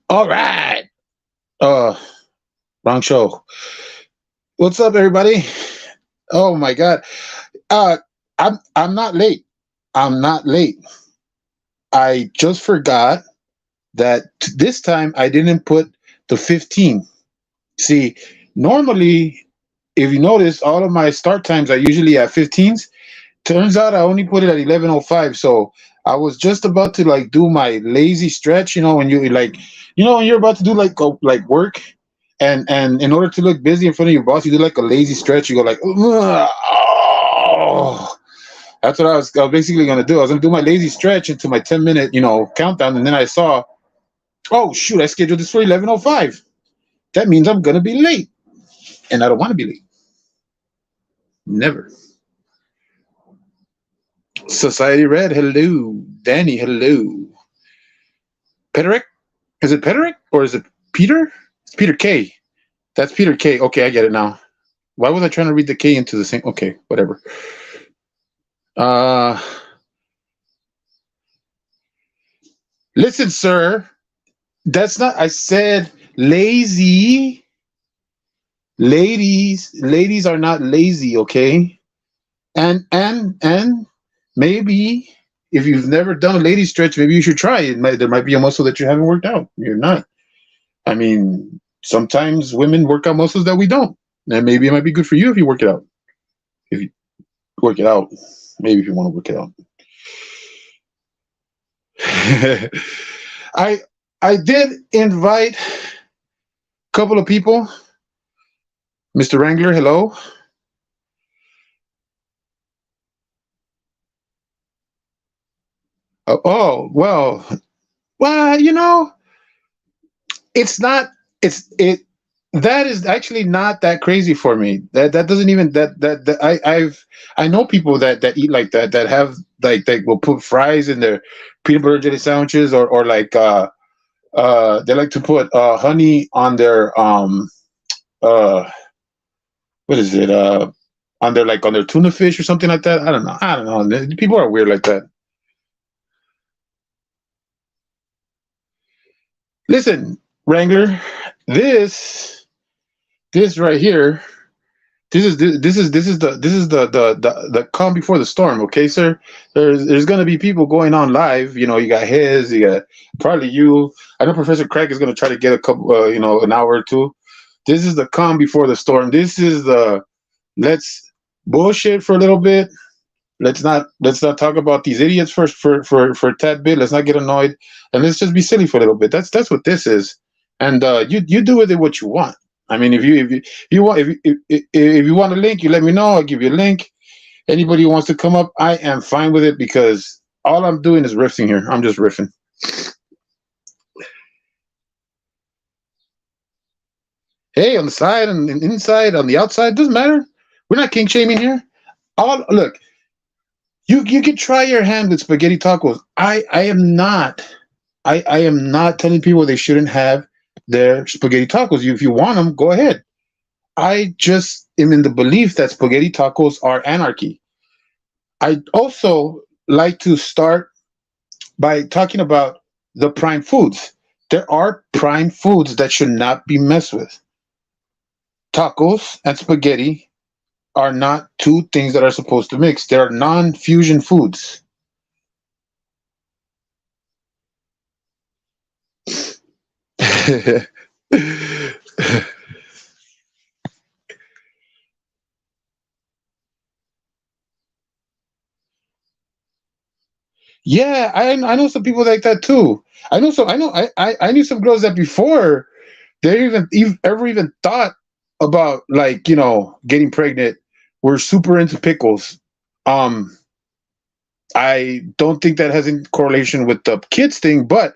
All right. Uh, Wrong show. What's up, everybody? Oh my God. Uh, I'm not late. I'm not late. I just forgot that this time I didn't put the 15. See, normally, if you notice, all of my start times are usually at 15s. Turns out I only put it at 11:05. So I was just about to like do my lazy stretch. When you like, when you're about to do like work, and in order to look busy in front of your boss, you do like a lazy stretch. You go like, oh. That's what I was basically gonna do. I was gonna do my lazy stretch into my 10-minute, countdown, and then I saw, oh shoot, I scheduled this for 11:05. That means I'm gonna be late, and I don't want to be late. Never. Society Red, hello. Danny, hello. Peterick? Is it Peterick or is it Peter? It's Peter K. That's Peter K. Okay, I get it now. Why was I trying to read the K into the same? Okay, whatever. Uh, Listen, sir. That's not. I said lazy. Ladies are not lazy. Okay, and maybe if you've never done a lady stretch, maybe you should try it. There might be a muscle that you haven't worked out. You're not. I mean, sometimes women work out muscles that we don't, and maybe it might be good for you if you work it out. If you work it out, maybe if you want to work it out. I I did invite a couple of people. Mr. Wrangler, hello. Well, it's not. It's it. That is actually not that crazy for me. That doesn't even that I know people that eat like that, that have like they will put fries in their peanut butter jelly sandwiches, or like they like to put honey on their uh what is it, on their tuna fish or something like that. I don't know. People are weird like that. Listen, Wrangler, this this right here. This is the calm before the storm, okay, sir. There's gonna be people going on live. You got his, you got probably you. I know Professor Craig is gonna try to get a couple, an hour or two. This is the calm before the storm. This is the let's bullshit for a little bit. Let's not talk about these idiots for a tad bit. Let's not get annoyed, and let's just be silly for a little bit. That's what this is. And you do with it what you want. I mean, if you want a link, you let me know. I'll give you a link. Anybody who wants to come up, I am fine with it because all I'm doing is riffing here. I'm just riffing. Hey, on the side and inside, on the outside, doesn't matter. We're not king shaming here. All look, you can try your hand with spaghetti tacos. I am not. I am not telling people they shouldn't have their spaghetti tacos. If you want them, go ahead. I just am in the belief that spaghetti tacos are anarchy. I also like to start by talking about the prime foods. There are prime foods that should not be messed with. Tacos and spaghetti are not two things that are supposed to mix. They are non-fusion foods. Yeah, I know some people like that too. I knew some girls that before they ever even thought about like getting pregnant were super into pickles. Um, I don't think that has any correlation with the kids thing, but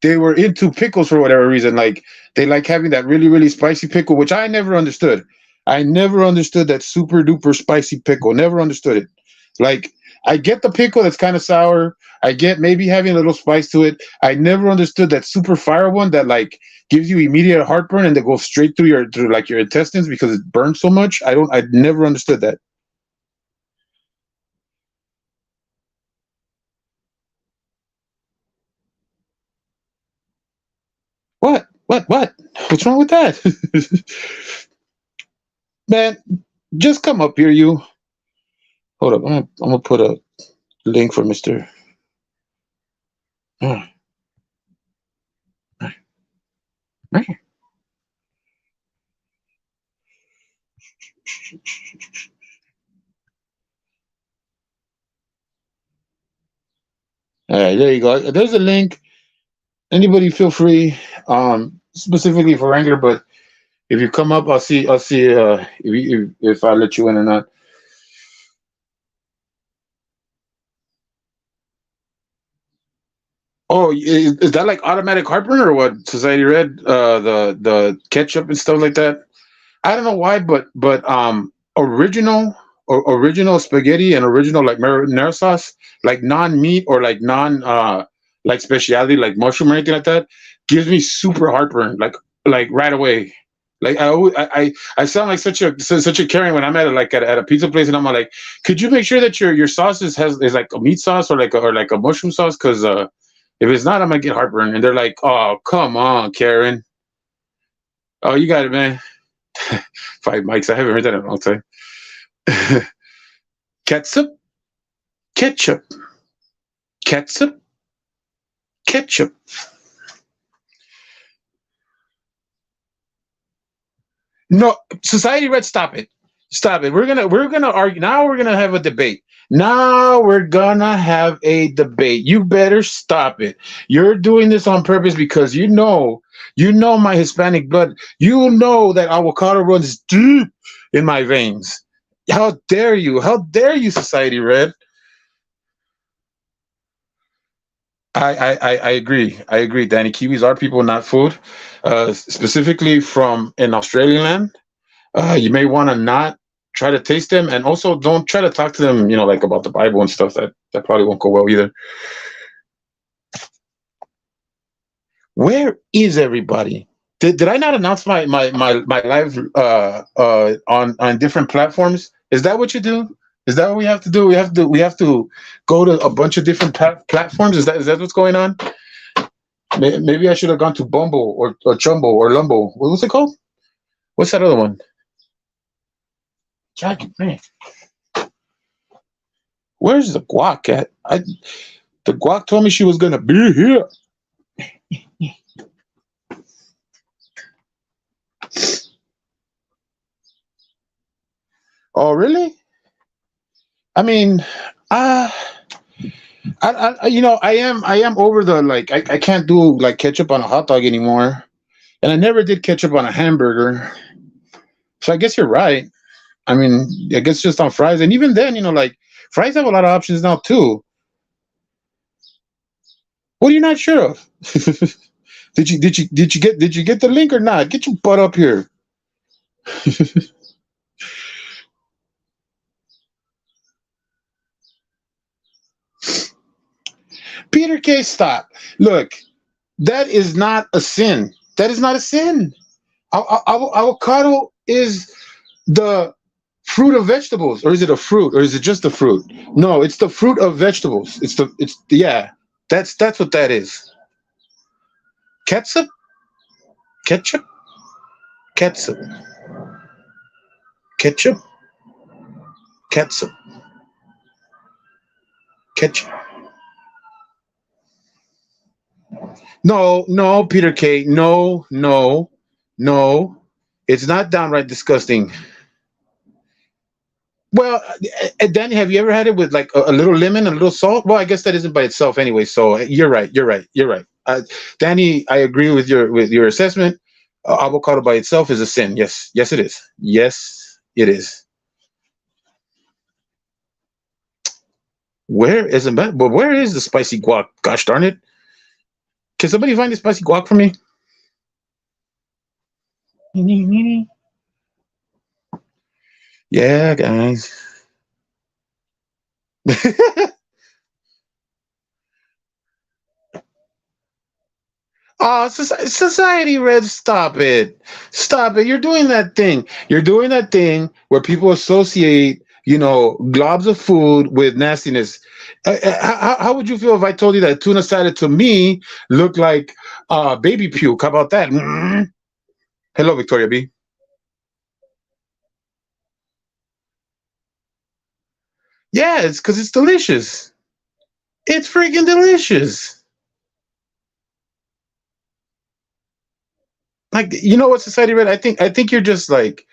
they were into pickles for whatever reason. Like they like having that really really spicy pickle, which I never understood. I never understood that super duper spicy pickle. Never understood it. Like I get the pickle that's kind of sour. I get maybe having a little spice to it. I never understood that super fire one that like gives you immediate heartburn and that goes straight through like your intestines because it burns so much. I never understood that. What? What? What's wrong with that? Man, just come up here, you. Hold up. I'm gonna put a link for Mister. Oh, right. All right, there you go. There's a link. Anybody feel free, specifically for Wrangler, but if you come up, I'll see if I let you in or not. Oh, is that like automatic heartburn or what? Society Red, the ketchup and stuff like that. I don't know why, but original or original spaghetti and original like marinara sauce, like non meat or like non like speciality like mushroom or anything like that, gives me super heartburn like right away. Like I sound like such a Karen when I'm at a pizza place and I'm like, could you make sure that your sauce is like a meat sauce or like a mushroom sauce? Because if it's not, I'm gonna get heartburn. And they're like, oh come on, Karen. Oh, you got it, man. Five mics. I haven't heard that in a long time. Ketchup, ketchup, ketchup, ketchup. No, Society Red, stop it. Stop it. We're gonna argue. Now we're gonna have a debate. Now we're gonna have a debate. You better stop it. You're doing this on purpose because you know my Hispanic blood. You know that avocado runs deep in my veins. How dare you? How dare you, Society Red? I agree. I agree, Danny. Kiwis are people, not food. Specifically from in Australian land, you may want to not try to taste them, and also don't try to talk to them. Like about the Bible and stuff. That probably won't go well either. Where is everybody? Did I not announce my live on different platforms? Is that what you do? Is that what we have to do? We have to go to a bunch of different platforms. Is that what's going on? Maybe I should have gone to Bumble or Chumbo or Lumbo. What's it called? What's that other one? Jackie, man, where's the guac at? The guac told me she was gonna be here. Oh, really? I mean, uh I am over the like I can't do like ketchup on a hot dog anymore, and I never did ketchup on a hamburger. So I guess you're right. I mean, I guess just on fries, and even then, like fries have a lot of options now too. What are you not sure of? Did you get the link or not? Get your butt up here. Peter K. Stop. Look, that is not a sin. That is not a sin. Avocado is the fruit of vegetables, or is it a fruit, or is it just a fruit? No, it's the fruit of vegetables. It's yeah. That's what that is. Ketchup, ketchup, ketchup, ketchup, ketchup, ketchup. No, no, Peter K. No, no, no. It's not downright disgusting. Well, Danny, have you ever had it with like a little lemon and a little salt? Well, I guess that isn't by itself anyway. So you're right. You're right. You're right. Danny, I agree with your assessment. Avocado by itself is a sin. Yes, yes, it is. Yes, it is. Where is it? But where is the spicy guac? Gosh darn it! Can somebody find the spicy guac for me? Yeah, guys. Oh, society red, stop it. Stop it. You're doing that thing. You're doing that thing where people associate globs of food with nastiness. How would you feel if I told you that tuna salad to me looked like baby puke? How about that? Hello, Victoria B. Yeah, it's because it's delicious. It's freaking delicious. Like, you know what, Society Red? I think you're just like,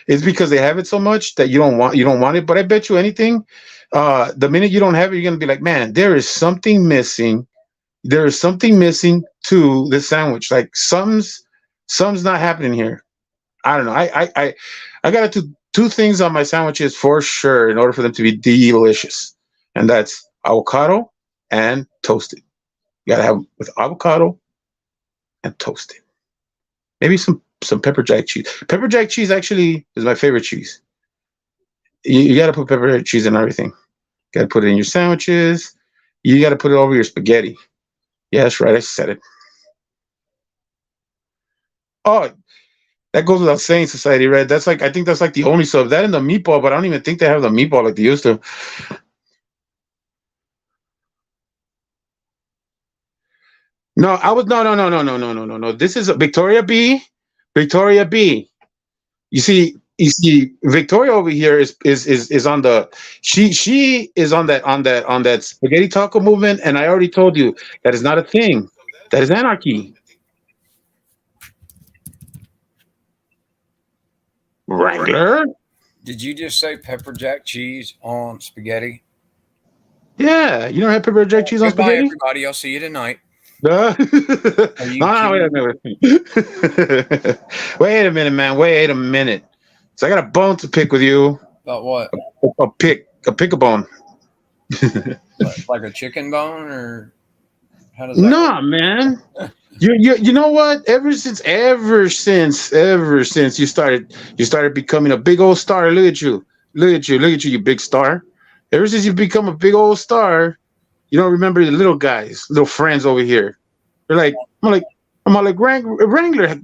it's because they have it so much that you don't want it. But I bet you anything, the minute you don't have it, you're gonna be like, man, there is something missing. There is something missing to the sandwich. Like something's not happening here. I don't know. I got to two things on my sandwiches for sure in order for them to be delicious, and that's avocado and toasted. You gotta have with avocado and toasted. Maybe some pepper jack cheese. Pepper jack cheese actually is my favorite cheese. You got to put pepper jack cheese in everything. Got to put it in your sandwiches. You got to put it over your spaghetti. Yeah, that's right. I said it. Oh, that goes without saying, Society Red. That's like, I think that's like the only sub. That and the meatball, but I don't even think they have the meatball like they used to. No, I was no. This is Victoria B. Victoria B. You see, Victoria over here is on the she is on that spaghetti taco movement, and I already told you that is not a thing. That is anarchy. Wrangler. Did you just say pepper jack cheese on spaghetti? Yeah, you don't have pepper jack cheese on Goodbye, spaghetti? everybody. I'll see you tonight. No, Are you no, wait a kidding? minute. Wait a minute, man. Wait a minute. So I got a bone to pick with you. About what? A bone. Like a chicken bone, or how does that Nah, man. You know what? Ever since you started becoming a big old star. Look at you, you big star. Ever since you become a big old star, you don't remember the little guys, little friends over here. They're like, I'm like Wrangler.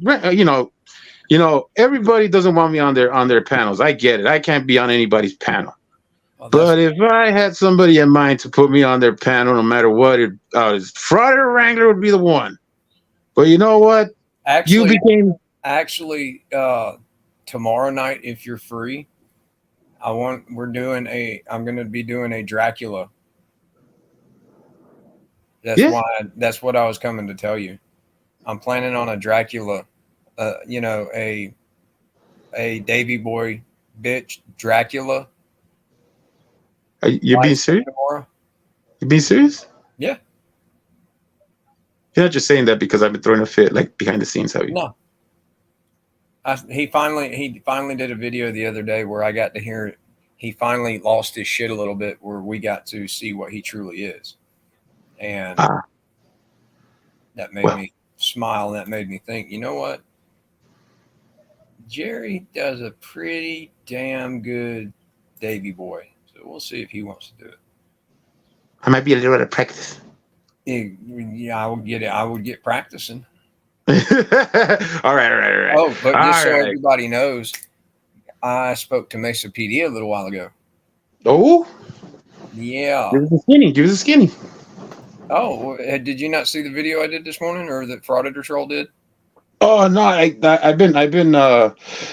Everybody doesn't want me on their panels. I get it. I can't be on anybody's panel. work? That's But if I had somebody in mind to put me on their panel, no matter what, Fraud or Wrangler would be the one. But you know what? You actually, became. actually, tomorrow night, if you're free, I'm going to be doing a Dracula. That's Yeah. why, that's what I was coming to tell you. I'm planning on a Dracula, you know, a Davy Boy bitch Dracula You're being live stream serious? tomorrow. You being serious? Yeah. You're not just saying that because I've been throwing a fit like behind the scenes, have you? No. He finally did a video the other day where I got to hear it. He finally lost his shit a little bit where we got to see what he truly is. And Ah, that made well, me smile, and that made me think, you know what? Jerry does a pretty damn good Davy Boy. So we'll see if he wants to do it. I might be a little out of practice. Yeah, I would get it. I would get practicing. All right, all right, all right, Oh, but just all so right. everybody knows, I spoke to Mesa PD a little while ago. Oh, Yeah. give us a skinny. Give us a skinny. Oh, did you not see the video I did this morning, or that Frauditor Troll did? Oh no, I've been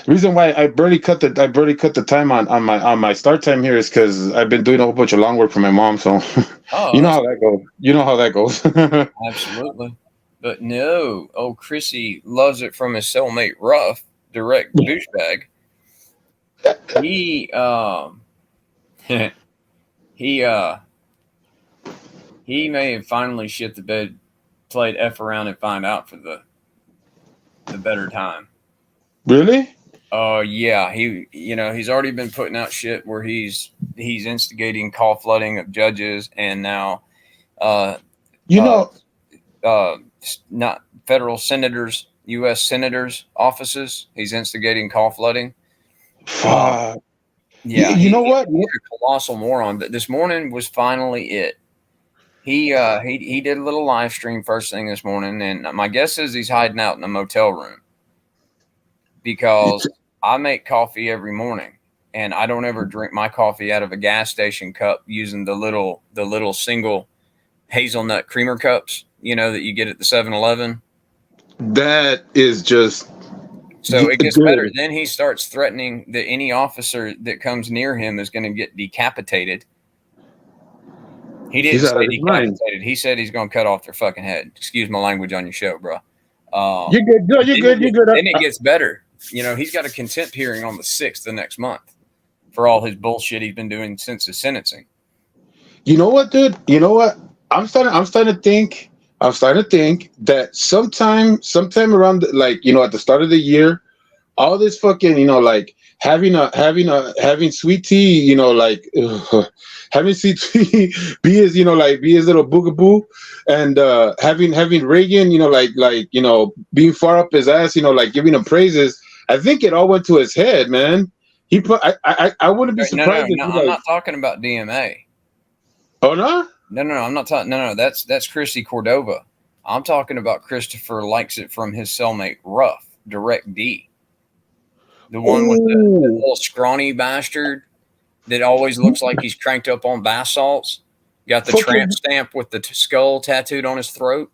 reason why I barely cut the time on my start time here is because I've been doing a whole bunch of long work for my mom. So Oh, you know that's how that goes. You know how that goes. absolutely. But no, oh, Chrissy loves it from his cellmate Ruff, direct douchebag. He he he may have finally shit the bed, played F around and find out for the better time. Really? Oh yeah, he's already been putting out shit where he's instigating call flooding of judges, and now uh You uh know, uh not federal senators, U.S. senators offices. He's instigating call flooding. Uh, uh, you, yeah, you know what? he's a colossal moron. But this morning was finally it. He did a little live stream first thing this morning, and my guess is he's hiding out in a motel room because I make coffee every morning. and I don't ever drink my coffee out of a gas station cup using the little single hazelnut creamer cups, that you get at the 7-Eleven. That is just So it gets better. good. Then he starts threatening that any officer that comes near him is going to get decapitated. He He's didn't out say of his mind. decapitated. He said he's going to cut off their fucking head. Excuse my language on your show, bro. You're good. No, you're good. You're good. Then it gets better. He's got a contempt hearing on the 6th of next month for all his bullshit he's been doing since his sentencing. You know what, dude? You know what? I'm starting to think that sometime around at the start of the year, all this fucking, like having sweet tea, having sweet tea, be his little boogaboo, and having Reagan, being far up his ass, giving him praises. I think it all went to his head, man. I wouldn't be surprised if I'm not talking about DMA. Oh no? No, I'm not talking. No, that's Christy Cordova. I'm talking about Christopher likes it from his cellmate Ruff, Direct D. The one with the little scrawny bastard that always looks like he's cranked up on bath salts. Got the tramp stamp with the skull tattooed on his throat.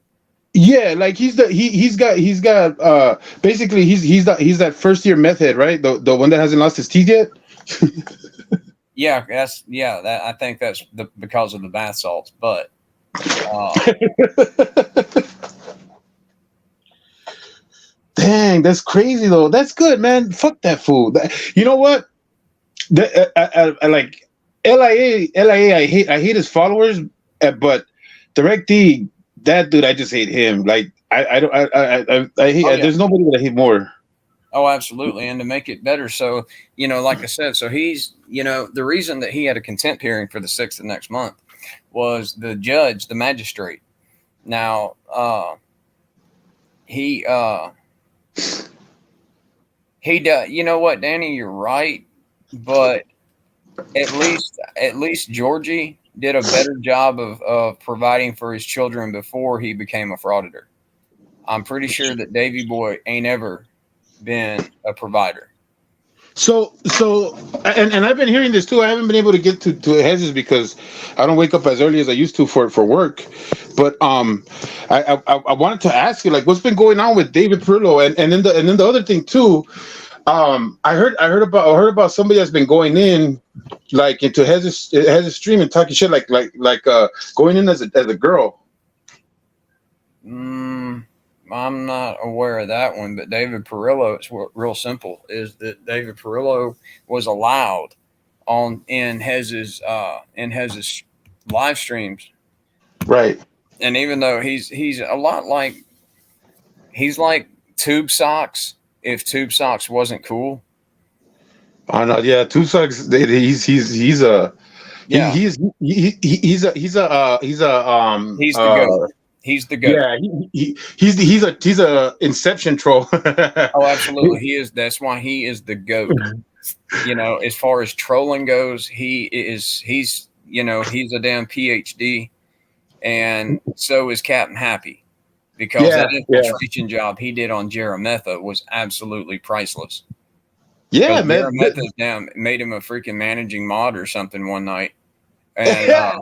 Yeah, like he's got basically he's that first year meth head, right? The one that hasn't lost his teeth yet. That I think that's because of the bath salts, but dang, that's crazy though. That's good, man. Fuck that fool. You know what? I like LIA. I hate his followers, but Direct D, that dude, I just hate him. Like I hate. There's nobody that I hate more. Oh, absolutely. And to make it better, so, like I said, so he's, the reason that he had a contempt hearing for the 6th of next month was the judge, the magistrate. Now, he does, you know what, Danny, you're right. But at least Georgie did a better job of providing for his children before he became a frauditor. I'm pretty sure that Davy Boy ain't ever been a provider. So and I've been hearing this too. I haven't been able to get to Hedges because I don't wake up as early as I used to for work. But I wanted to ask you, like, what's been going on with David Perillo, and then the other thing too. I heard about somebody that's been going in like into Hedges stream and talking shit like going in as a girl. I'm not aware of that one, but David Perillo, it's real simple, is that David Perillo was allowed in Hez's live streams. Right. And even though he's a lot like, he's like Tube Socks if Tube Socks wasn't cool. Oh no, yeah, Tube Socks, he's the goat. He's the goat. Yeah, he's a Inception troll. Oh, absolutely, he is. That's why he is the goat. As far as trolling goes, he's a damn PhD, and so is Captain Happy, because that infiltration job he did on Jarametha was absolutely priceless. Yeah, man. Jarametha made him a freaking managing mod or something one night, and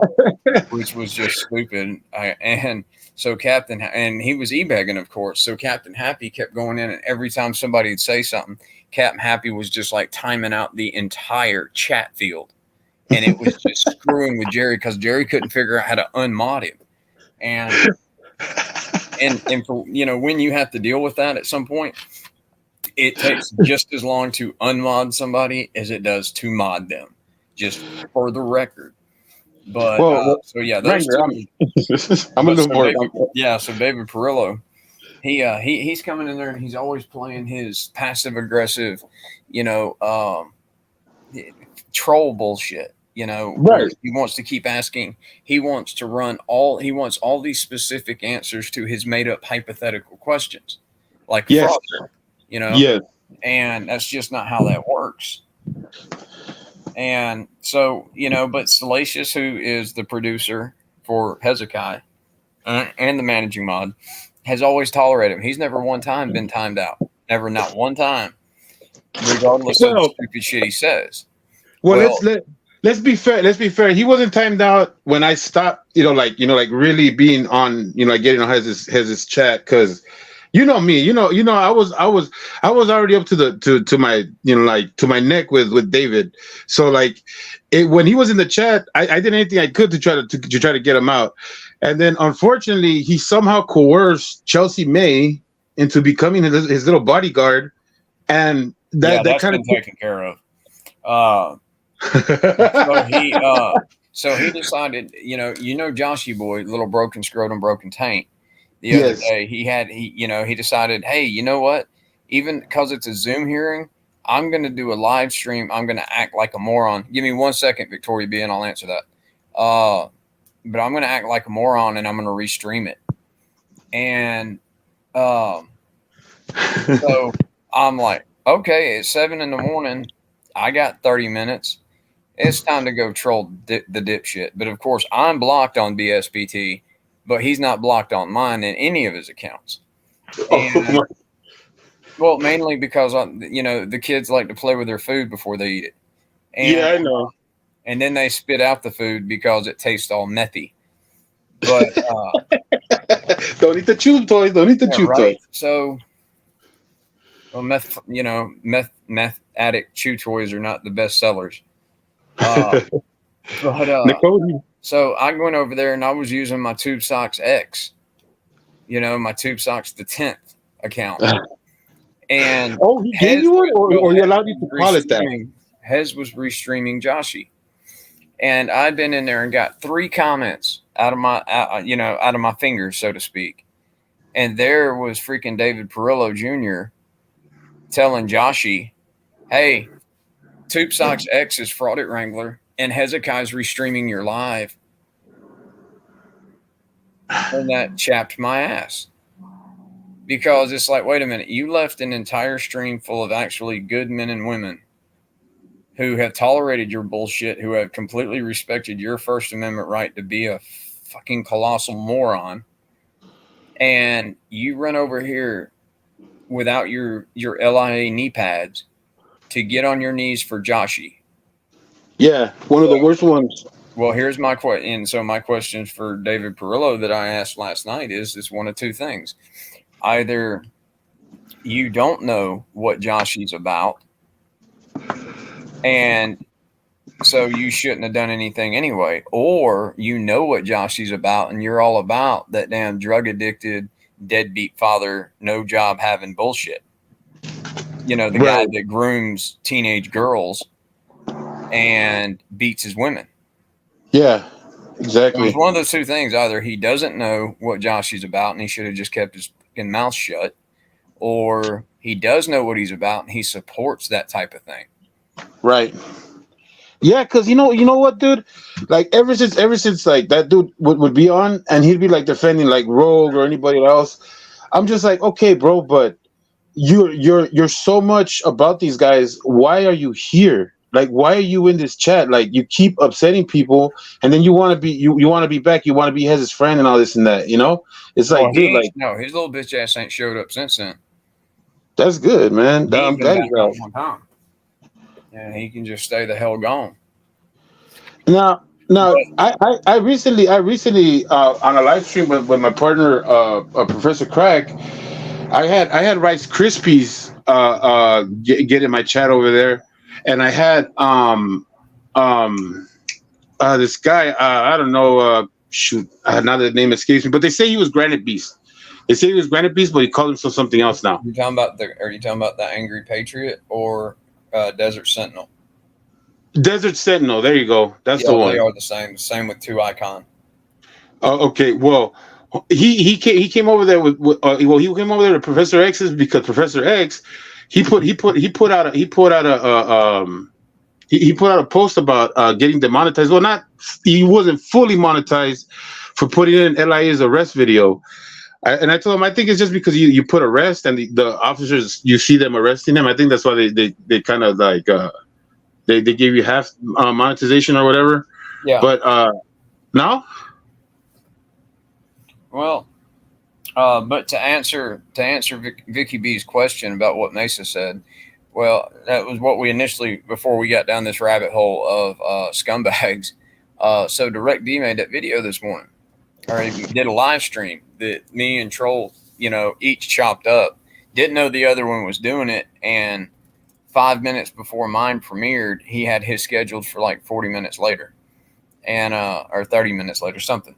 which was just stupid. And so and he was e-begging, of course. So Captain Happy kept going in, and every time somebody would say something, Captain Happy was just like timing out the entire chat field. And it was just screwing with Jerry because Jerry couldn't figure out how to unmod him. And for, when you have to deal with that at some point, it takes just as long to unmod somebody as it does to mod them, just for the record. But so yeah, those two, I'm a little bored. So David Perillo, he's coming in there and he's always playing his passive aggressive, troll bullshit. Right. He wants to keep asking. He wants to wants all these specific answers to his made up hypothetical questions, like frauds, Yes. And that's just not how that works. And so, but Salacious, who is the producer for Hezekiah and the managing mod, has always tolerated him. He's never one time been timed out. Never, not one time, regardless of the stupid shit he says. Well, Well, let's be fair. Let's be fair. He wasn't timed out when I stopped. Like really being on. Like getting on his chat because. You know me. I was already up to to my like to my neck with David. So like, when he was in the chat, I did anything I could to try to get him out, and then unfortunately he somehow coerced Chelsea May into becoming his little bodyguard, and yeah, that that's kind of been taken care of. Uh, so he decided, Joshy boy, little broken scrotum, broken taint. The other yes. day, he decided, hey, you know what? Even because it's a Zoom hearing, I'm going to do a live stream. I'm going to act like a moron. Give me 1 second, Victoria B, and I'll answer that. But I'm going to act like a moron, and I'm going to restream it. And so I'm like, okay, it's 7 in the morning. I got 30 minutes. It's time to go troll the dipshit. But of course, I'm blocked on BSPT, but he's not blocked on mine in any of his accounts. And well, mainly because the kids like to play with their food before they eat it, Yeah, I know. and then they spit out the food because it tastes all methy. But Don't eat the chew toys. Don't eat the yeah, chew toys. right. So, well, meth addict chew toys are not the best sellers. But Nicole, so I went over there and I was using my Tube Socks X, my Tube Socks the 10th account. And oh, he gave you one, or he allowed you to call it that? Hez was restreaming Joshy, and I'd been in there and got 3 comments out of my fingers, so to speak. And there was freaking David Perillo Jr. telling Joshy, "Hey, Tube Socks X is Fraudit Wrangler, and Hezekiah's restreaming your live." And that chapped my ass. Because it's like, wait a minute, you left an entire stream full of actually good men and women who have tolerated your bullshit, who have completely respected your First Amendment right to be a fucking colossal moron. And you run over here without your LIA knee pads to get on your knees for Joshy. Yeah, one of the worst ones. Well, here's my question. And so my question for David Perillo that I asked last night is one of 2 things. Either you don't know what Joshy's about, and so you shouldn't have done anything anyway, or you know what Joshy's about, and you're all about that damn drug addicted, deadbeat father, no job having bullshit. The Right. guy that grooms teenage girls and beats his women. Yeah, So exactly. it's one of those 2 things. Either he doesn't know what Joshy's about and he should have just kept his fucking mouth shut, or he does know what he's about and he supports that type of thing. Right. Yeah, because you know what, dude? Like ever since like that dude would be on and he'd be like defending like Rogue or anybody else, I'm just like, okay, bro, but you're so much about these guys. Why are you here? Like, why are you in this chat? Like, you keep upsetting people, and then you want to be you want to be back. You want to be his friend and all this and that. It's like, dude, like No, his little bitch ass ain't showed up since then. that's good, man. He I'm ain't been glad back he's out. on time. And he can just stay the hell gone. Now, But I recently on a live stream with my partner, Professor Craig. I had Rice Krispies get in my chat over there, and I had this guy, I don't know, shoot, now the name escapes me, but they say he was Granite Beast. They say he was Granite Beast, but he called himself something else now. are you talking about the Angry Patriot or Desert Sentinel? Desert Sentinel. There you go. That's the one. They are the same. Same with 2 Icon. Okay. Well, he came over there he came over there to Professor X's because Professor X he put out a post about getting demonetized. Well, not he wasn't fully monetized for putting in LIA's arrest video. And I told him I think it's just because you put arrest and the officers, you see them arresting him. I think that's why they kind of like they give you half monetization or whatever. Yeah. But no. Well, but to answer Vicky B's question about what Mesa said, Well, that was what we initially, before we got down this rabbit hole of scumbags. So Direct D made that video this morning, or he did a live stream that me and Troll, each chopped up. Didn't know the other one was doing it, and 5 minutes before mine premiered, he had his scheduled for like 40 minutes later, and or 30 minutes later, something.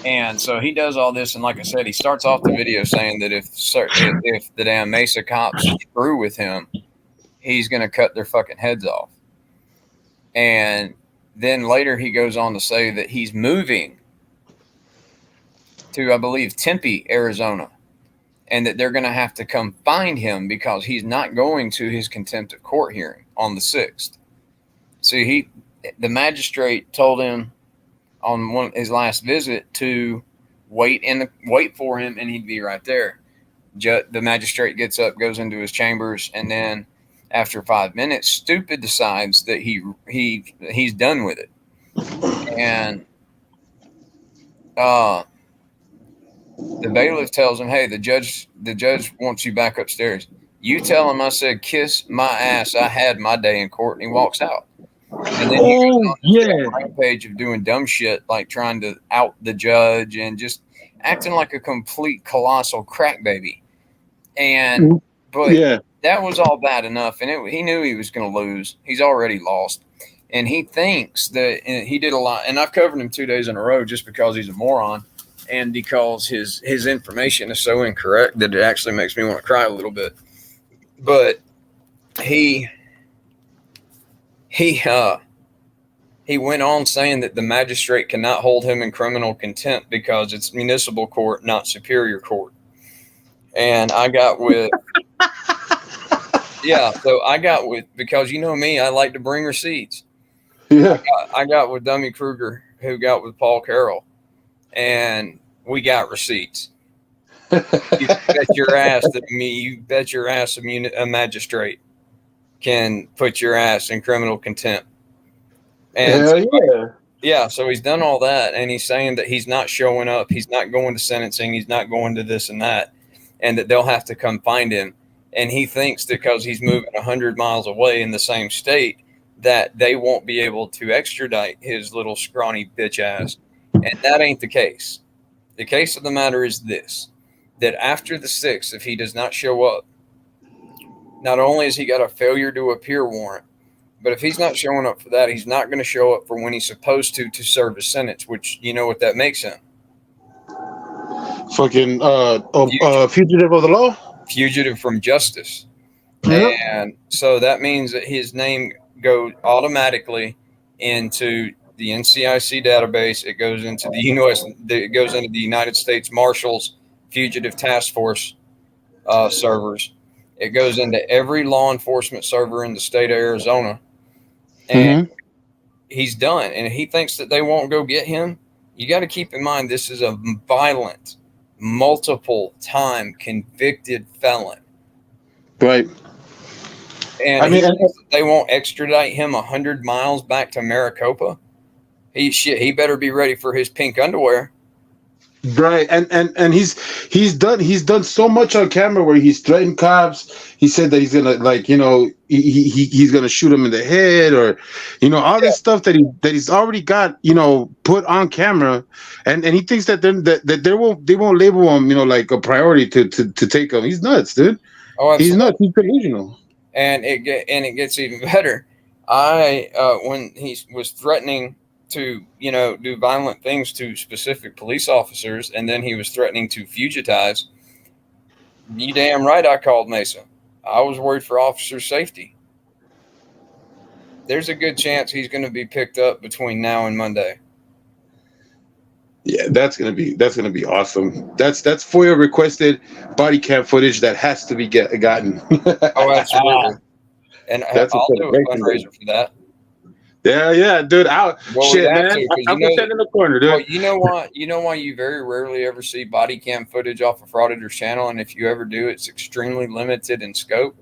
And so he does all this, and like I said, he starts off the video saying that if the damn Mesa cops screw with him, he's going to cut their fucking heads off. And then later he goes on to say that he's moving to, I believe, Tempe, Arizona, and that they're going to have to come find him because he's not going to his contempt of court hearing on the 6th. See, the magistrate told him on his last visit to wait for him, and he'd be right there. The magistrate gets up, goes into his chambers, and then after 5 minutes, Stupid decides that he's done with it, and the bailiff tells him, "Hey, the judge wants you back upstairs. You tell him I said kiss my ass. I had my day in court," and he walks out. And then he goes on this rampage of doing dumb shit, like trying to out the judge and just acting like a complete colossal crack baby. But that was all bad enough, and he knew he was going to lose. He's already lost, and he thinks that he did a lot. And I've covered him 2 days in a row just because he's a moron, and because his information is so incorrect that it actually makes me want to cry a little bit. But he went on saying that the magistrate cannot hold him in criminal contempt because it's municipal court, not superior court. And I got with, because you know me, I like to bring receipts. Yeah. I got with Dummy Kruger, who got with Paul Carroll, and we got receipts. You bet your ass a magistrate can put your ass in criminal contempt. And so he's done all that, and he's saying that he's not showing up, he's not going to sentencing, he's not going to this and that, and that they'll have to come find him. And he thinks that because he's moving 100 miles away in the same state, that they won't be able to extradite his little scrawny bitch ass. And that ain't the case. The case of the matter is this, that after the 6th, if he does not show up, not only has he got a failure to appear warrant, but if he's not showing up for that, he's not going to show up for when he's supposed to serve his sentence, which you know what that makes him. Fucking fugitive of the law? Fugitive from justice. Yep. And so that means that his name goes automatically into the NCIC database. It goes into the United States Marshals Fugitive Task Force servers. It goes into every law enforcement server in the state of Arizona. And he's done. And he thinks that they won't go get him. You got to keep in mind, this is a violent, multiple time convicted felon. Right. And they won't extradite him 100 miles back to Maricopa. He better be ready for his pink underwear. Right, and he's done so much on camera where he's threatened cops. He said that he's gonna he's gonna shoot him in the head, or all this stuff that he's already got put on camera, and he thinks that they won't label him like a priority to take him. He's nuts, dude. Oh, absolutely. He's nuts. He's delusional. And it gets even better. When he was threatening to do violent things to specific police officers, and then he was threatening to fugitize, you damn right I called Mesa. I was worried for officer safety. There's a good chance he's going to be picked up between now and Monday. Yeah, that's gonna be awesome. That's FOIA requested body cam footage that has to be gotten. Oh, absolutely. And I'll do a fundraiser for that. Yeah, dude. Man. I'm gonna stand in the corner, dude. Well, you know why you very rarely ever see body cam footage off a Frauditor's channel, and if you ever do, it's extremely limited in scope.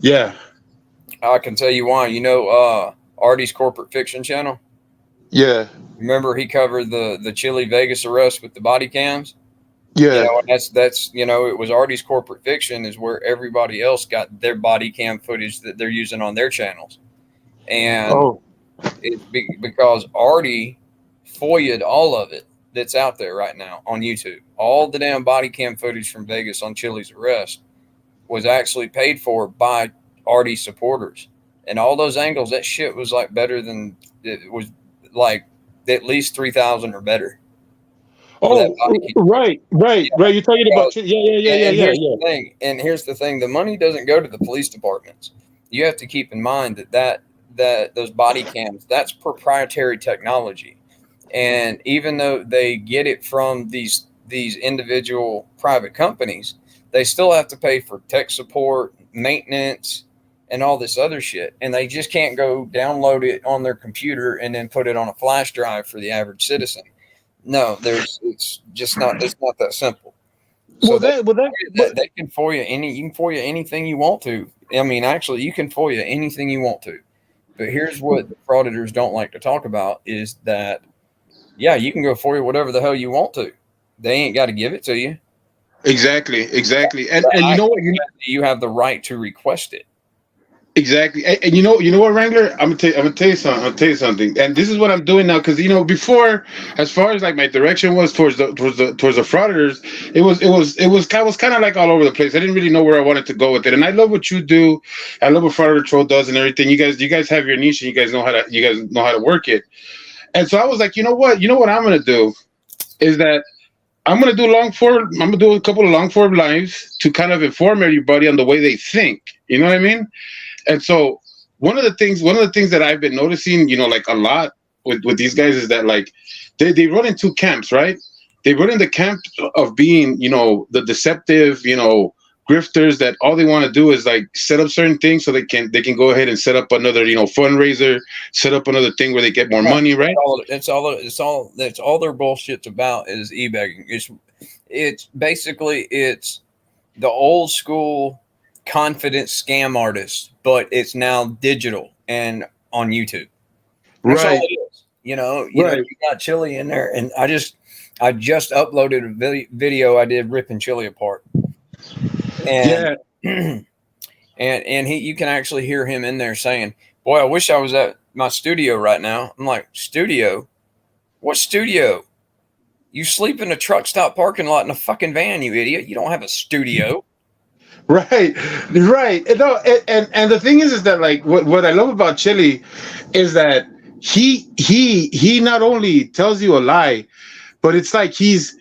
Yeah. I can tell you why. Artie's Corporate Fiction channel? Yeah. Remember he covered the Chili Vegas arrest with the body cams? Yeah. And that's it was Artie's corporate fiction is where everybody else got their body cam footage that they're using on their channels, and Oh. it's because Artie FOIA'd all of it that's out there right now on YouTube. All the damn body cam footage from Vegas on Chili's arrest was actually paid for by Artie supporters. And all those angles, that shit was like better than it was like at least 3,000 or better for that Oh, body cam. right. You're talking about Because, and yeah, here's yeah. the thing, the money doesn't go to the police departments. You have to keep in mind that those body cams, that's proprietary technology. And even though they get it from these individual private companies, they still have to pay for tech support, maintenance, and all this other shit. And they just can't go download it on their computer and then put it on a flash drive for the average citizen. No, it's not that simple. So they can FOIA you can FOIA anything you want to. I mean, actually, you can FOIA anything you want to. But here's what the frauditors don't like to talk about is that, yeah, you can go FOIA whatever the hell you want to. They ain't got to give it to you. Exactly. And But you I know what? you have the right to request it. Exactly, and you know what, Wrangler? I'm gonna tell you something. I'll tell you something, and this is what I'm doing now because before, as far as like my direction was towards the frauditors, I was kind of like all over the place. I didn't really know where I wanted to go with it, and I love what you do. I love what Frauditor Troll does and everything. You guys have your niche, and you guys know how to work it. And so I was like, you know what I'm gonna do is that I'm gonna do a couple of long form lives to kind of inform everybody on the way they think. You know what I mean? And so one of the things that I've been noticing, like a lot with these guys is that like they run in two camps, right? They run in the camp of being, the deceptive, grifters that all they want to do is like set up certain things so they can go ahead and set up another, fundraiser, set up another thing where they get more money, right? That's all their bullshit's about is e-begging. It's basically it's the old school confident scam artist, but it's now digital and on YouTube. That's all Right. it is. Right. You got Chili in there, and I just uploaded a video I did ripping Chili apart, and Yeah. and you can actually hear him in there saying, "Boy, I wish I was at my studio right now." I'm like, "Studio? What studio? You sleep in a truck stop parking lot in a fucking van, you idiot. You don't have a studio." Right, right. No, and the thing is that like what I love about Chili is that he not only tells you a lie, but it's like it's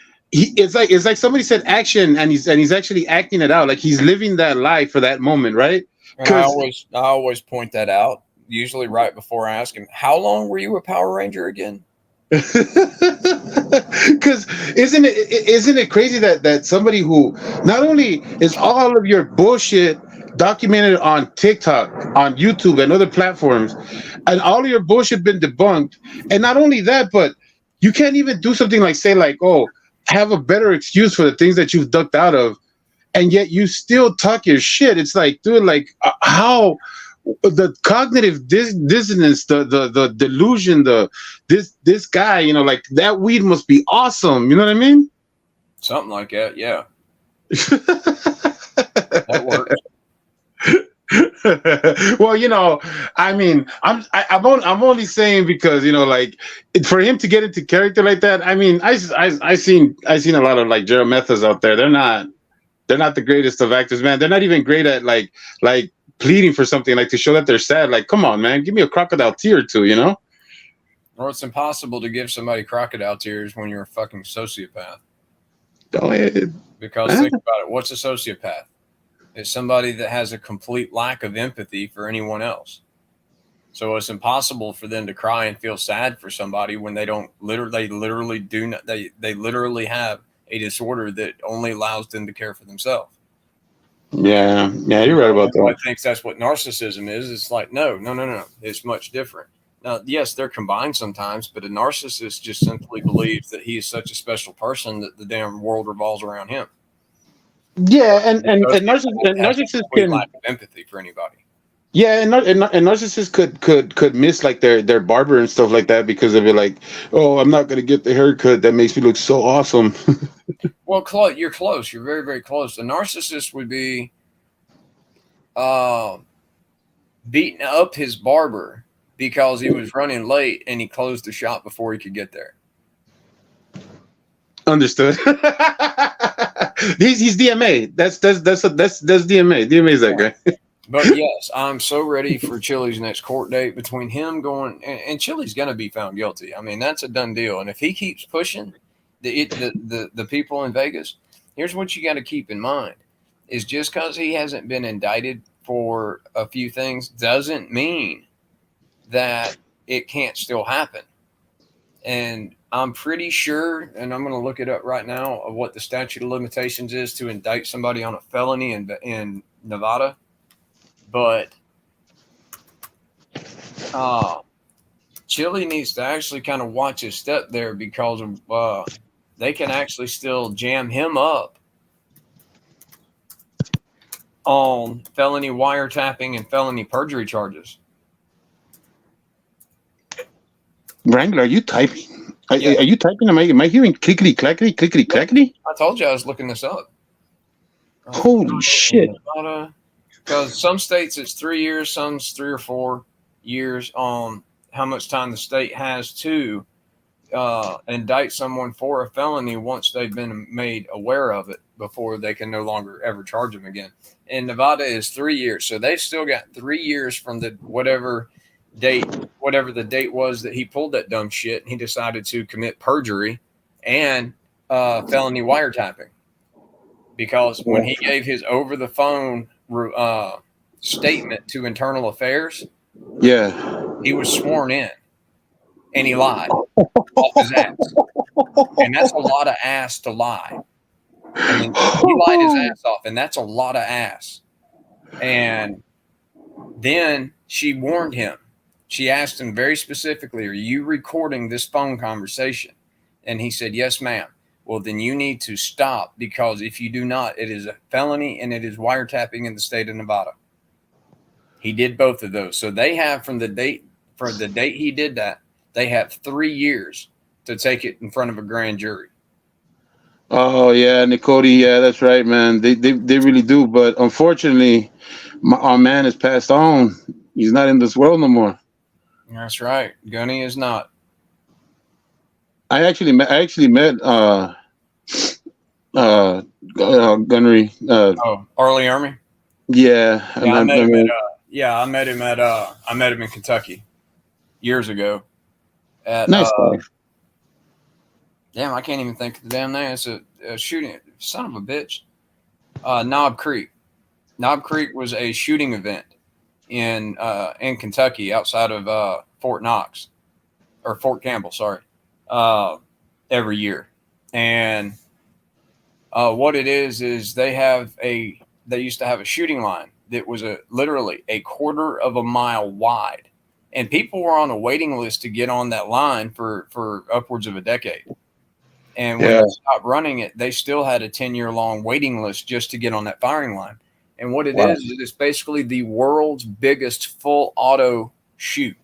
like somebody said action and he's actually acting it out, like he's living that life for that moment, right? And I Because always point that out, usually right before I ask him, "How long were you a Power Ranger again?" because isn't it crazy that somebody who not only is all of your bullshit documented on TikTok, on YouTube, and other platforms, and all of your bullshit been debunked, and not only that, but you can't even do something like say like, oh, have a better excuse for the things that you've ducked out of, and yet you still talk your shit. It's like, dude, like how the cognitive dissonance, the delusion, this guy, like that weed must be awesome. You know what I mean? Something like that, yeah. That works. Well, I mean, I'm only saying because like for him to get into character like that. I mean, I seen a lot of like Gerald Methas out there. They're not the greatest of actors, man. They're not even great at like pleading for something, like to show that they're sad. Like, come on, man, give me a crocodile tear or two, Or it's impossible to give somebody crocodile tears when you're a fucking sociopath. Go ahead. Because think about it. What's a sociopath? It's somebody that has a complete lack of empathy for anyone else. So it's impossible for them to cry and feel sad for somebody when they don't literally do not, they literally have a disorder that only allows them to care for themselves. Yeah, you're right about that. I think that's what narcissism is. It's like, no. It's much different. Now, yes, they're combined sometimes, but a narcissist just simply believes that he is such a special person that the damn world revolves around him. Yeah, and narcissists can lack of empathy for anybody. Yeah, and narcissists could miss like their barber and stuff like that because of it. Like, oh, I'm not gonna get the haircut that makes me look so awesome. Well, you're close. You're very, very close. The narcissist would be uh, beating up his barber because he was running late and he closed the shop before he could get there. Understood. he's DMA. That's DMA. DMA is that guy. But yes, I'm so ready for Chili's next court date between him going and Chili's going to be found guilty. I mean, that's a done deal. And if he keeps pushing the people in Vegas, here's what you got to keep in mind: is just because he hasn't been indicted for a few things doesn't mean that it can't still happen. And I'm pretty sure, and I'm going to look it up right now, of what the statute of limitations is to indict somebody on a felony in Nevada. But Chili needs to actually kind of watch his step there because they can actually still jam him up on felony wiretapping and felony perjury charges. Wrangler, are you typing? Are you typing? Am I hearing clickety clackety, clickety clackety? I told you I was looking this up. Holy shit. Because some states it's 3 years, some's 3 or 4 years on how much time the state has to indict someone for a felony once they've been made aware of it before they can no longer ever charge them again. And Nevada is 3 years. So they've still got 3 years from the whatever the date was that he pulled that dumb shit and he decided to commit perjury and felony wiretapping. Because when he gave his over the phone statement to Internal Affairs, he was sworn in and he lied off his ass. And that's a lot of ass to lie. I mean, he lied his ass off, and that's a lot of ass. And then she warned him. She asked him very specifically, "Are you recording this phone conversation?" And he said, "Yes, ma'am." Well, then you need to stop, because if you do not, it is a felony and it is wiretapping in the state of Nevada. He did both of those. So they have from the date he did that, they have 3 years to take it in front of a grand jury. Oh yeah, Nicody, yeah, that's right, man. They really do. But unfortunately, our man has passed on. He's not in this world no more. That's right. Gunny is not. I actually met Gunnery. Arlie Army. Yeah, Yeah, I met him in Kentucky years ago. Nice guy. Damn, I can't even think of the damn name. It's a shooting, son of a bitch. Knob Creek. Knob Creek was a shooting event in Kentucky outside of Fort Knox or Fort Campbell, sorry, every year. And what it is they used to have a shooting line that was literally a quarter of a mile wide, and people were on a waiting list to get on that line for upwards of a decade. And when they stopped running it, they still had a 10-year-long waiting list just to get on that firing line. And what it is it's basically the world's biggest full auto shoot.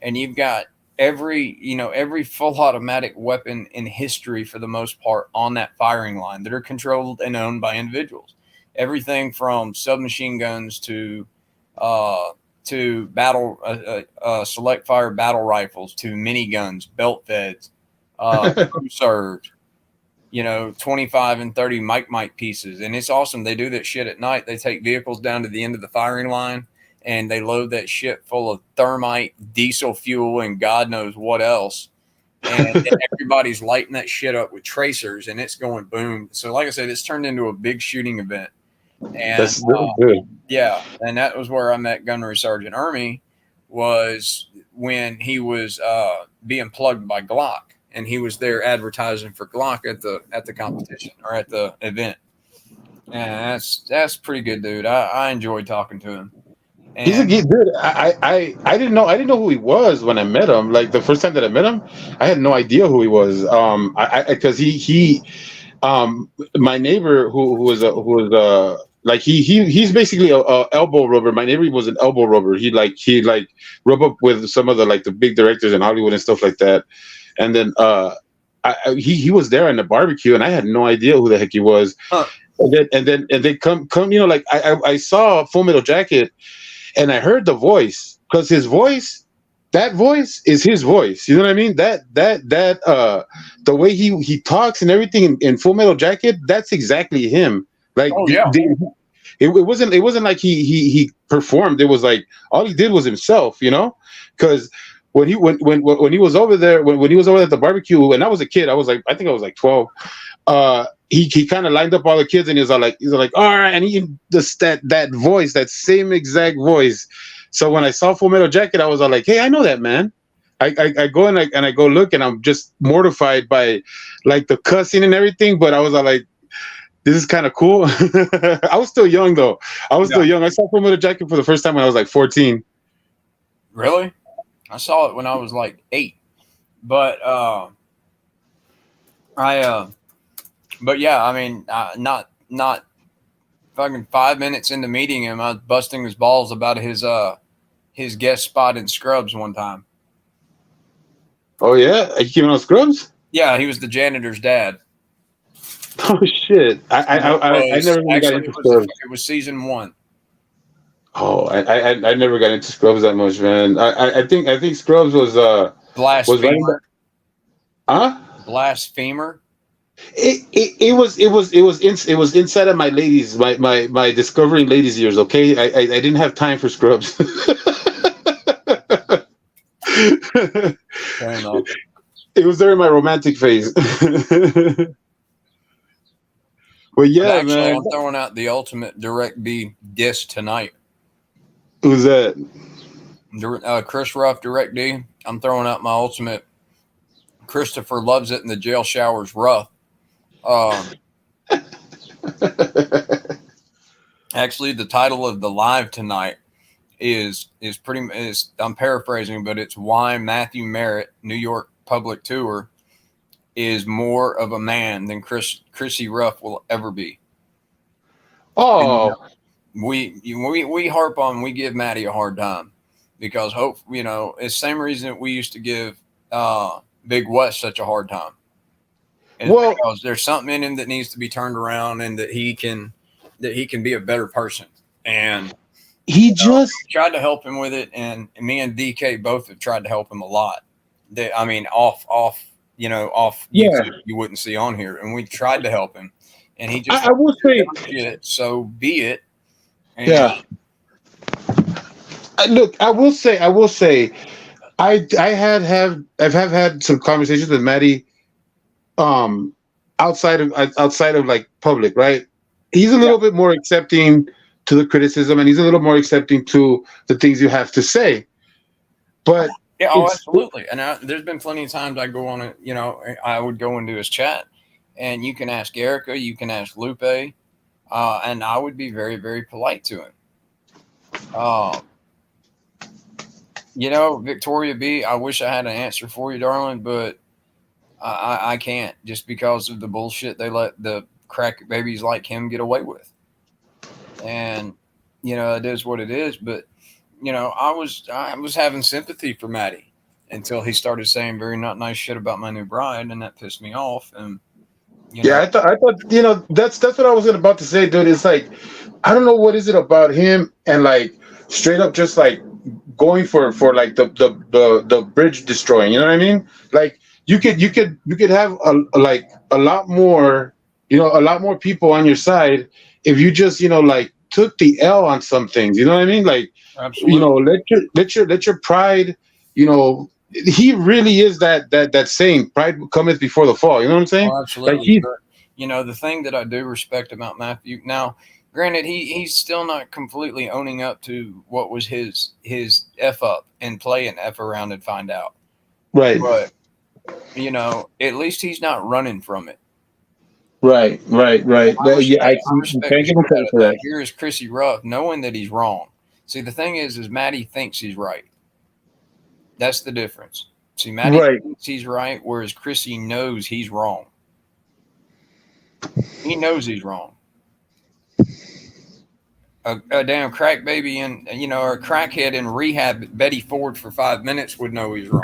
And you've got every full automatic weapon in history for the most part on that firing line that are controlled and owned by individuals. Everything from submachine guns to battle select fire battle rifles to miniguns, belt feds, served, 25 and 30 Mike pieces. And it's awesome. They do that shit at night. They take vehicles down to the end of the firing line and they load that shit full of thermite, diesel fuel, and God knows what else. And everybody's lighting that shit up with tracers and it's going boom. So like I said, it's turned into a big shooting event. And that's really good. Yeah. And that was where I met Gunnery Sergeant Ermy, was when he was being plugged by Glock. And he was there advertising for Glock at the competition or at the event. And that's pretty good, dude. I enjoyed talking to him. And he's a good dude. I didn't know who he was when I met him. Like the first time that I met him, I had no idea who he was. Because he my neighbor who he's basically a elbow rubber. My neighbor was an elbow rubber. He rub up with some of the big directors in Hollywood and stuff like that. And then he was there in the barbecue, and I had no idea who the heck he was. Huh. And they come, like I saw Full Metal Jacket, and I heard the voice, because that voice is his voice. You know what I mean? The way he talks and everything in Full Metal Jacket, that's exactly him. Like, Oh yeah. it wasn't like he performed. It was like all he did was himself. Because when he was over there, when he was over at the barbecue, and I was a kid, I think I was like 12. He kind of lined up all the kids, and he's all like, all right, and he just that voice, that same exact voice. So when I saw Full Metal Jacket, I was all like, hey, I know that man. I go and I go look, and I'm just mortified by like the cussing and everything, but I was all like, this is kind of cool. I was still young though. Still young. I saw Full Metal Jacket for the first time when I was like 14. Really? I saw it when I was like 8. But but yeah, I mean, not fucking 5 minutes into meeting him, I was busting his balls about his guest spot in Scrubs one time. Oh yeah, he came on Scrubs. Yeah, he was the janitor's dad. Oh shit! I never really got into Scrubs. It was season 1. Oh, I never got into Scrubs that much, man. I think Scrubs was Blasphemer. Huh? Blasphemer. It was inside of my my discovering ladies years. Okay, I didn't have time for Scrubs. Fair enough. It was during my romantic phase. But yeah, but actually, man. I'm throwing out the ultimate Direct B diss tonight. Who's that? Chris Ruff, Direct D. I'm throwing out my ultimate. Christopher loves it in the jail showers rough. Actually, the title of the live tonight is I'm paraphrasing, but it's why Matthew Merritt, New York Public Tour, is more of a man than Chrissy Ruff will ever be. Oh, and, we harp on, we give Maddie a hard time because it's the same reason that we used to give Big West such a hard time. Well, because there's something in him that needs to be turned around, and that he can be a better person. And he just tried to help him with it, and me and DK both have tried to help him a lot. Off YouTube, you wouldn't see on here, and we tried to help him, and he just I will say it, so be it. And yeah. Look, I will say I've had some conversations with Maddie outside of like public, right? He's a little bit more accepting to the criticism, and he's a little more accepting to the things you have to say. But yeah, absolutely. And there's been plenty of times I go on it, I would go into his chat, and you can ask Erica, you can ask Lupe, and I would be very, very polite to him. Victoria B, I wish I had an answer for you, darling, but I can't, just because of the bullshit they let the crack babies like him get away with. And, it is what it is. But, I was having sympathy for Maddie until he started saying very not nice shit about my new bride, and that pissed me off. And, I thought, that's what I was about to say, dude. It's like, I don't know what is it about him, and like straight up just like going for like the bridge destroying. You know what I mean? Like you could have a lot more people on your side if you just like took the L on some things. You know what I mean? Like, absolutely. Let your pride. He really is that saying, pride cometh before the fall. You know what I'm saying? Oh, absolutely. Like the thing that I do respect about Matthew now, granted, he's still not completely owning up to what was his F up and play an F around and find out. Right. But, at least he's not running from it. Right. I respect for that. Here is Chrissy Ruff knowing that he's wrong. See, the thing is Maddie thinks he's right. That's the difference. See, Maddie thinks he's right, whereas Chrissy knows he's wrong. He knows he's wrong. A damn crack baby or a crackhead in rehab at Betty Ford for 5 minutes would know he's wrong.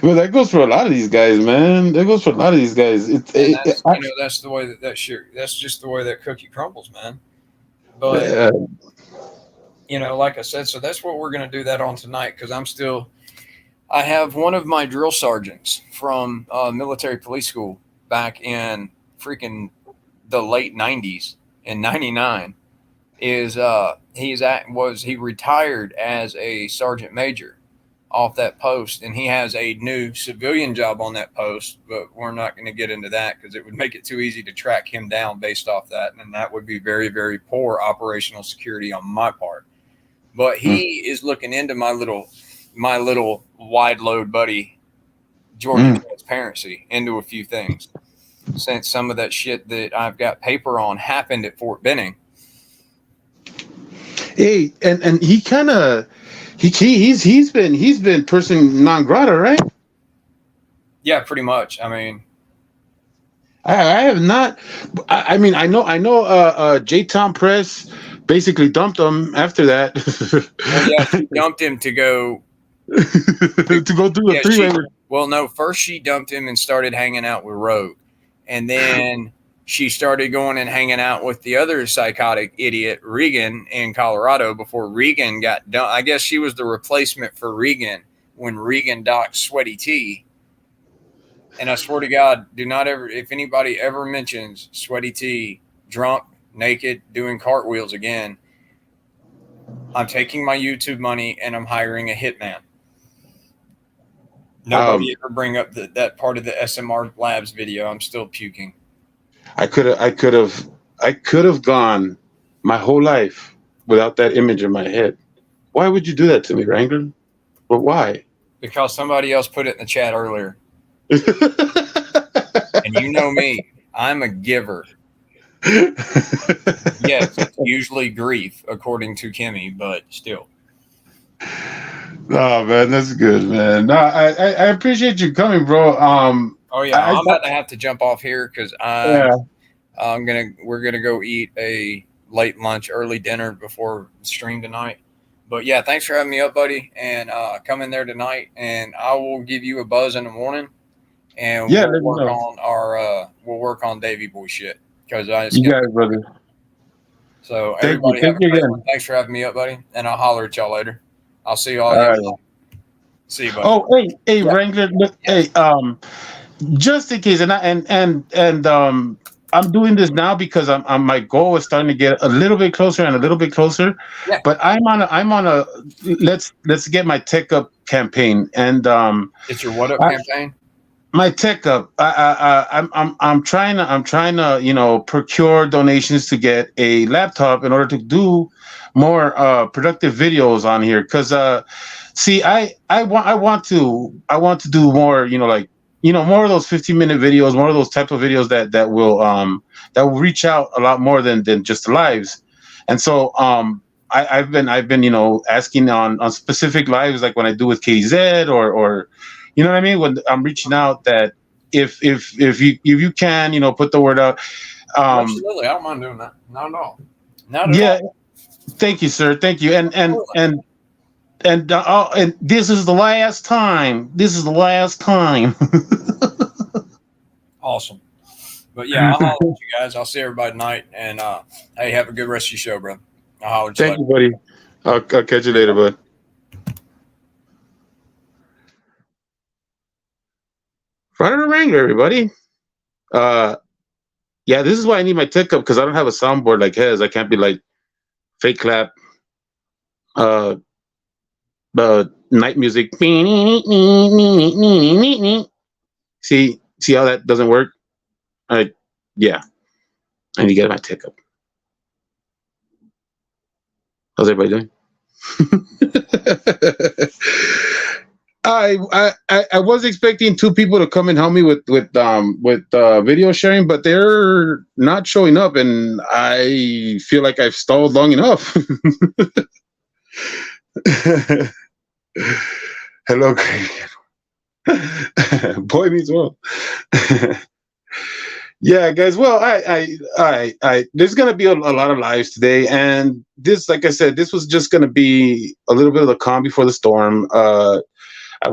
Well, that goes for a lot of these guys, man. That goes for a lot of these guys. And that's that's the way that shit. That's just the way that cookie crumbles, man. But Uh, like I said, so that's what we're gonna do that on tonight because I have one of my drill sergeants from military police school back in freaking the late '90s in '99 he retired as a sergeant major off that post, and he has a new civilian job on that post, but we're not going to get into that because it would make it too easy to track him down based off that, and that would be very, very poor operational security on my part. But he is looking into my little wide load buddy Georgia transparency into a few things, since some of that shit that I've got paper on happened at Fort Benning. hey, and he kind of he's been person non grata, right? Yeah, pretty much. I mean, I have not. I mean, I know. J. Tom Press basically dumped him after that. well, yeah, she dumped him to go to go through a three-way. Well, no, first she dumped him and started hanging out with Rogue, and then she started going and hanging out with the other psychotic idiot Regan in Colorado before Regan got done. I guess she was the replacement for Regan when Regan docked Sweaty T. And I swear to God, do not ever, if anybody ever mentions Sweaty T drunk, naked, doing cartwheels again, I'm taking my YouTube money and I'm hiring a hitman. Nobody ever bring up that part of the SMR Labs video. I'm still puking. I could have gone my whole life without that image in my head. Why would you do that to me, Wrangler? But why? Because somebody else put it in the chat earlier. And you know me, I'm a giver. Yes, it's usually grief, according to Kimmy, but still. Oh man, that's good, man. No, I appreciate you coming, bro. Oh yeah, I'm about to have to jump off here because we're gonna go eat a late lunch, early dinner before the stream tonight. But yeah, thanks for having me up, buddy, and come in there tonight, and I will give you a buzz in the morning, and we'll work on Davy Boy shit because you got it, brother. So everybody, have a great one. Thanks for having me up, buddy, and I'll holler at y'all later. I'll see you all. Right. See you, buddy. Oh, hey, yeah. Wrangler. Look, yeah. Hey, just in case, and I'm doing this now because I'm my goal is starting to get a little bit closer and a little bit closer. Yeah. But I'm on a let's get my tech up campaign, and it's your what up campaign? My tech up. I'm trying to procure donations to get a laptop in order to do more productive videos on here, because see, I want to do more, more of those 15-minute videos, more of those type of videos that will reach out a lot more than just the lives. And so I've been asking on specific lives, like when I do with KZ or you know what I mean, when I'm reaching out, that if you can put the word out. Absolutely, I don't mind doing that. Not at all. Not at all. Thank you, sir. Thank you. And this is the last time. This is the last time. Awesome. But yeah, I'll holler at you guys. I'll see everybody tonight. And hey, have a good rest of your show, bro. I'll holler at you. Thank you, buddy. I'll catch you later, bud. Front of the Wrangler, everybody. Yeah, this is why I need my tech up, because I don't have a soundboard like his. I can't be like fake clap, night music. See how that doesn't work? Yeah, I need to get my tech up. How's everybody doing? I was expecting two people to come and help me with video sharing, but they're not showing up, and I feel like I've stalled long enough. Hello, boy meets world. Yeah, guys. Well, I there's gonna be a lot of lives today, and this, like I said, this was just gonna be a little bit of the calm before the storm. I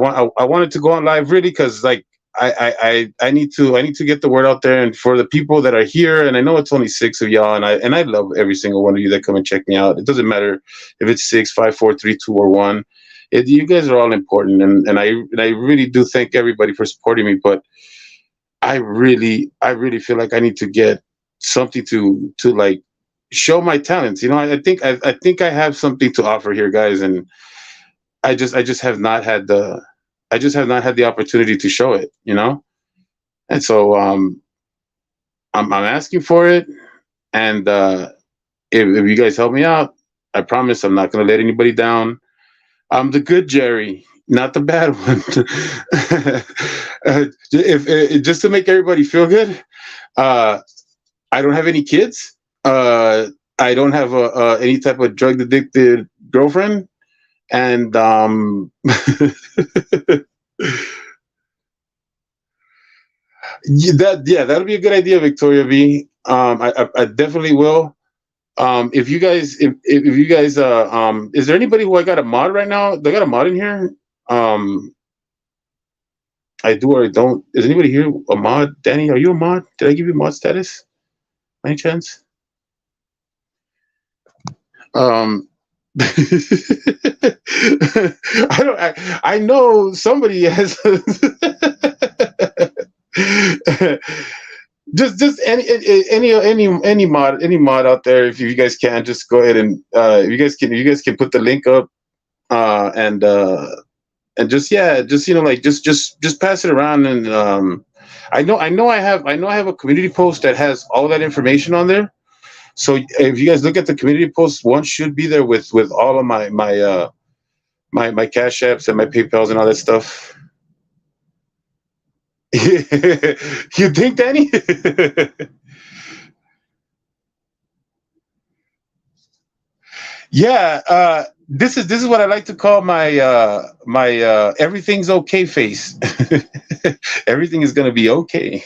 wanted to go on live really because like I need to get the word out there, and for the people that are here, and I know it's only six of y'all, and I love every single one of you that come and check me out. It doesn't matter if it's 6, 5, 4, 3, 2, or 1. You guys are all important, and I really do thank everybody for supporting me. But I really feel like I need to get something to like show my talents. You know, I think I have something to offer here, guys, and I just have not had the opportunity to show it. You know, and so I'm asking for it, and if you guys help me out, I promise I'm not going to let anybody down. I'm the good Jerry, not the bad one. If just to make everybody feel good, uh, I don't have any kids. I don't have any type of drug addicted girlfriend, and that'll be a good idea, Victoria V. I definitely will. If you guys, if you guys, is there anybody who I got a mod right now? They got a mod in here. Um, I do or I don't. Is anybody here a mod? Danny, are you a mod? Did I give you mod status? By any chance? Um, I don't. I know somebody has. Just any mod out there. If you guys can, just go ahead and if you guys can put the link up, uh, and uh, and just yeah, just like just pass it around. And I have a community post that has all that information on there. So if you guys look at the community post, one should be there with all of my cash apps and my PayPal's and all that stuff. You think, Danny? Yeah, this is what I like to call my everything's okay face. Everything is gonna be okay.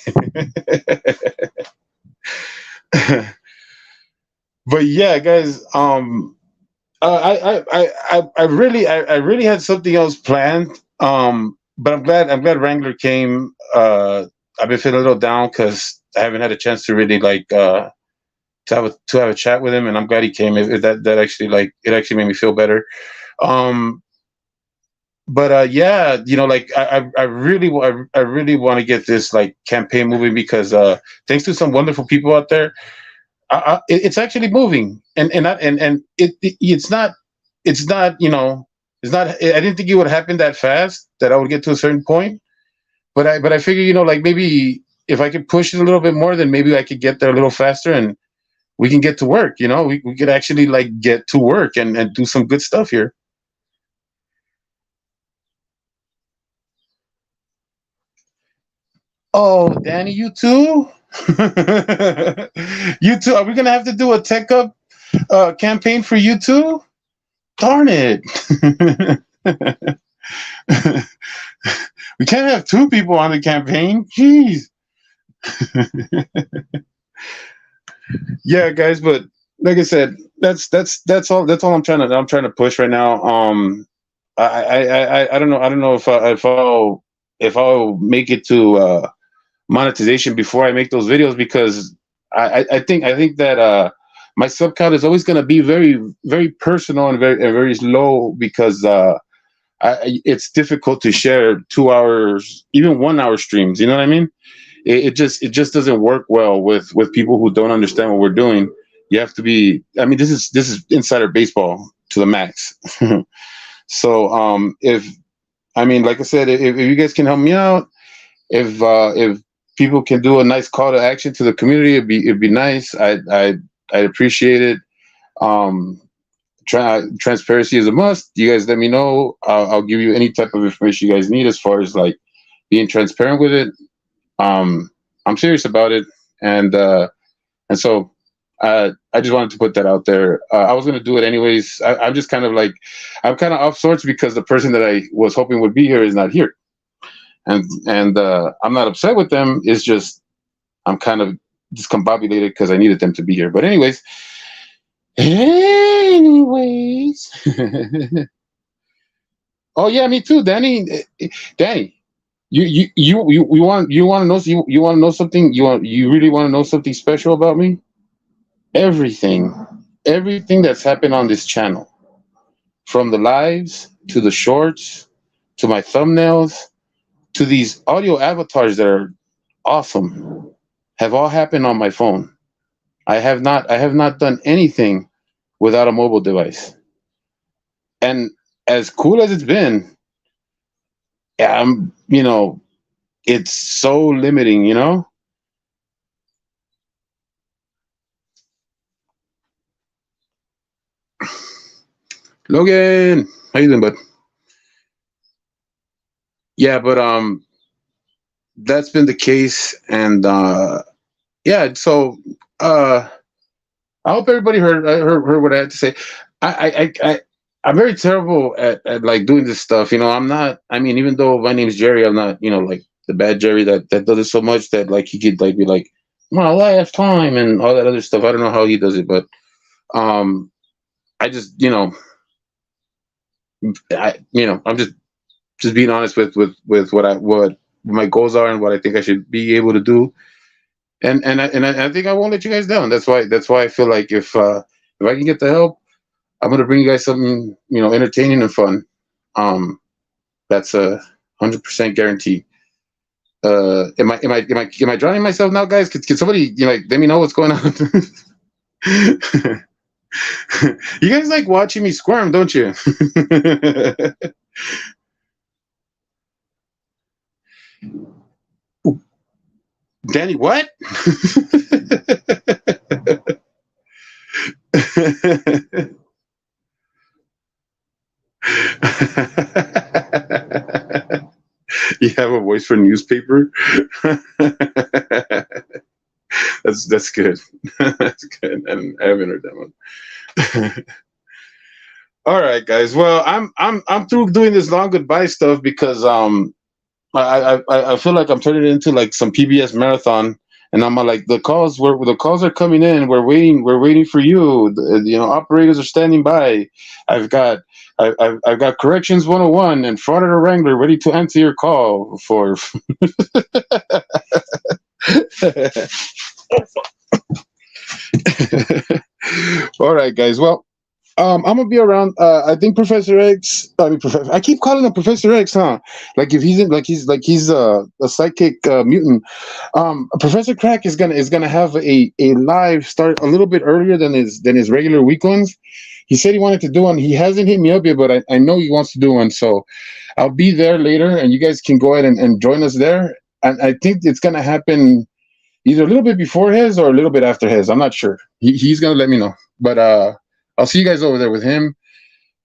But yeah, guys, I really had something else planned. But I'm glad Wrangler came. I've been feeling a little down because I haven't had a chance to really like to have a chat with him, and I'm glad he came. That actually like it actually made me feel better. Um, but yeah, like I really want to get this like campaign moving because thanks to some wonderful people out there, it's actually moving, and it's not it's not. I didn't think it would happen that fast that I would get to a certain point, but I figure like maybe if I could push it a little bit more, then maybe I could get there a little faster and we can get to work. We could actually like get to work and do some good stuff here. Oh, Danny, you too. You too. Are we gonna have to do a tech up campaign for you too? Darn it. We can't have two people on the campaign. Jeez. Yeah, guys, but like I said, that's all I'm trying to push right now. I don't know if I'll make it to monetization before I make those videos because I think that my sub count is always going to be very very personal and very low because it's difficult to share 2 hours, even 1 hour streams. You know what I mean? It just doesn't work well with people who don't understand what we're doing. You have to be. I mean, this is insider baseball to the max. So if I mean, like I said, if you guys can help me out, if people can do a nice call to action to the community, it'd be nice. I'd appreciate it. Um, Transparency is a must. You guys let me know. I'll give you any type of information you guys need as far as like being transparent with it. I'm serious about it, and so I just wanted to put that out there. I was gonna do it anyways. I'm just kind of like I'm kind of off sorts because the person that I was hoping would be here is not here, and I'm not upset with them. It's just I'm kind of discombobulated because I needed them to be here. But anyways. Oh yeah, me too, Danny. Danny, you want to know you want to know something you really want to know something special about me? Everything, everything that's happened on this channel, from the lives to the shorts to my thumbnails to these audio avatars that are awesome, have all happened on my phone. I have not done anything without a mobile device. And as cool as it's been, it's so limiting. Logan, how you doing, bud? Yeah, but that's been the case, and yeah. So I hope everybody heard what I had to say. I'm very terrible at like doing this stuff. I'm not. I mean, even though my name's Jerry, I'm not. Like the bad Jerry that does it so much that like he could like be like, "My last time" and all that other stuff. I don't know how he does it, but um, I just I'm just being honest with what my goals are and what I think I should be able to do. And I think I won't let you guys down. That's why I feel like if I can get the help, I'm gonna bring you guys something entertaining and fun. Um, that's 100% guaranteed. Am I drowning myself now, guys? Can somebody like let me know what's going on? You guys like watching me squirm, don't you? Danny, what? You have a voice for newspaper. That's good. That's good. I haven't heard that one. All right, guys. Well, I'm through doing this long goodbye stuff because I feel like I'm turning it into like some PBS marathon, and I'm like the calls are coming in. We're waiting for you. Operators are standing by. I've got I've got corrections 101 and fraud at a Wrangler ready to answer your call for. All right, guys. Well, I'm gonna be around. I think Professor X. I mean, Professor. I keep calling him Professor X, huh? Like if he's in, like he's a psychic mutant. Professor Crack is gonna have a live start a little bit earlier than his regular week ones. He said he wanted to do one. He hasn't hit me up yet, but I know he wants to do one. So I'll be there later, and you guys can go ahead and join us there. And I think it's gonna happen either a little bit before his or a little bit after his. I'm not sure. He's gonna let me know. But I'll see you guys over there with him.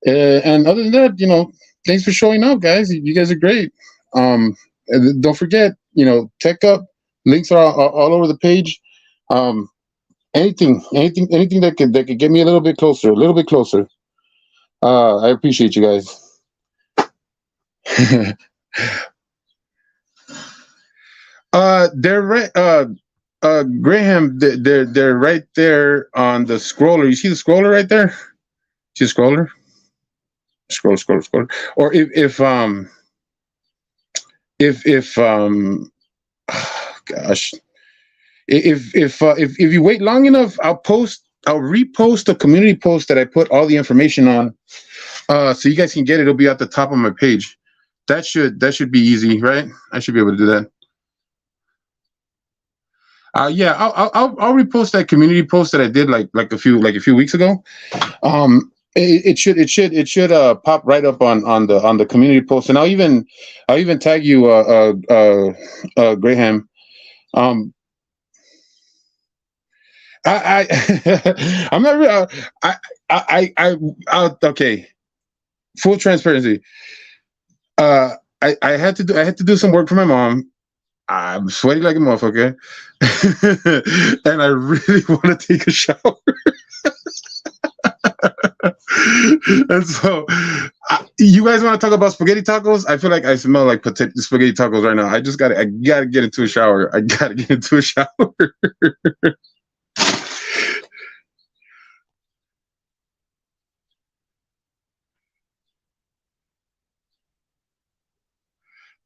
And other than that, thanks for showing up, guys. You guys are great. And don't forget, Tech Up links are all over the page. Um, anything that could get me a little bit closer, a little bit closer. I appreciate you guys. They're right. Graham, they're right there on the scroller. You see the scroller right there? See the scroller? Scroll. Or if gosh, if you wait long enough, I'll repost a community post that I put all the information on, so you guys can get it. It'll be at the top of my page. That should be easy, right? I should be able to do that. Yeah, I'll repost that community post that I did like a few weeks ago. It should pop right up on the community post, and I'll even tag you, Graham. Um, I'm not real. Okay. Full transparency. I had to do some work for my mom. I'm sweating like a motherfucker, and I really want to take a shower. And so, you guys want to talk about spaghetti tacos? I feel like I smell like spaghetti tacos right now. I gotta get into a shower. I gotta get into a shower.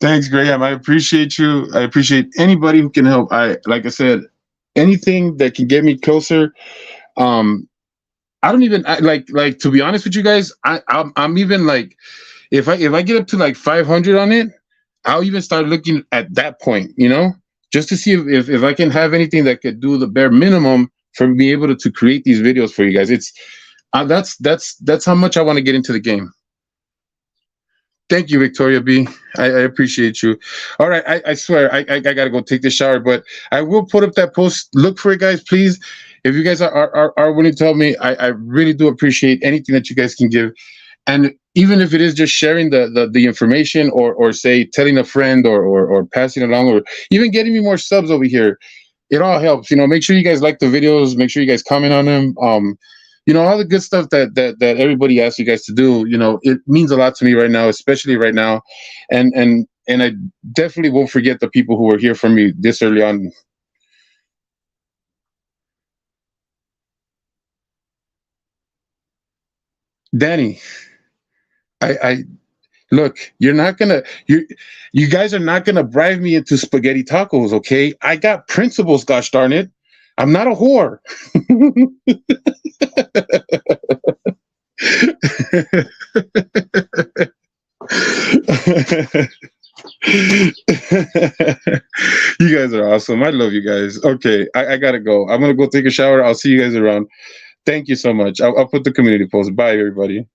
Thanks, Graham. I appreciate you. I appreciate anybody who can help. Like I said, anything that can get me closer. Um, I don't even like to be honest with you guys. I'm even like if I get up to like 500 on it, I'll even start looking at that point, just to see if I can have anything that could do the bare minimum for me able to create these videos for you guys. It's that's how much I want to get into the game. Thank you, Victoria B. I appreciate you. All right, I swear I gotta go take the shower, but I will put up that post. Look for it, guys, please. If you guys are willing to help me, I really do appreciate anything that you guys can give. And even if it is just sharing the information or say telling a friend or passing along or even getting me more subs over here, it all helps. Make sure you guys like the videos, make sure you guys comment on them. All the good stuff that everybody asks you guys to do, it means a lot to me right now, especially right now. And I definitely won't forget the people who were here for me this early on. Danny, I look, you guys are not gonna bribe me into spaghetti tacos, okay? I got principles, gosh darn it. I'm not a whore. You guys are awesome. I love you guys. Okay, I gotta go. I'm gonna go take a shower. I'll see you guys around. Thank you so much. I'll put the community post. Bye, everybody.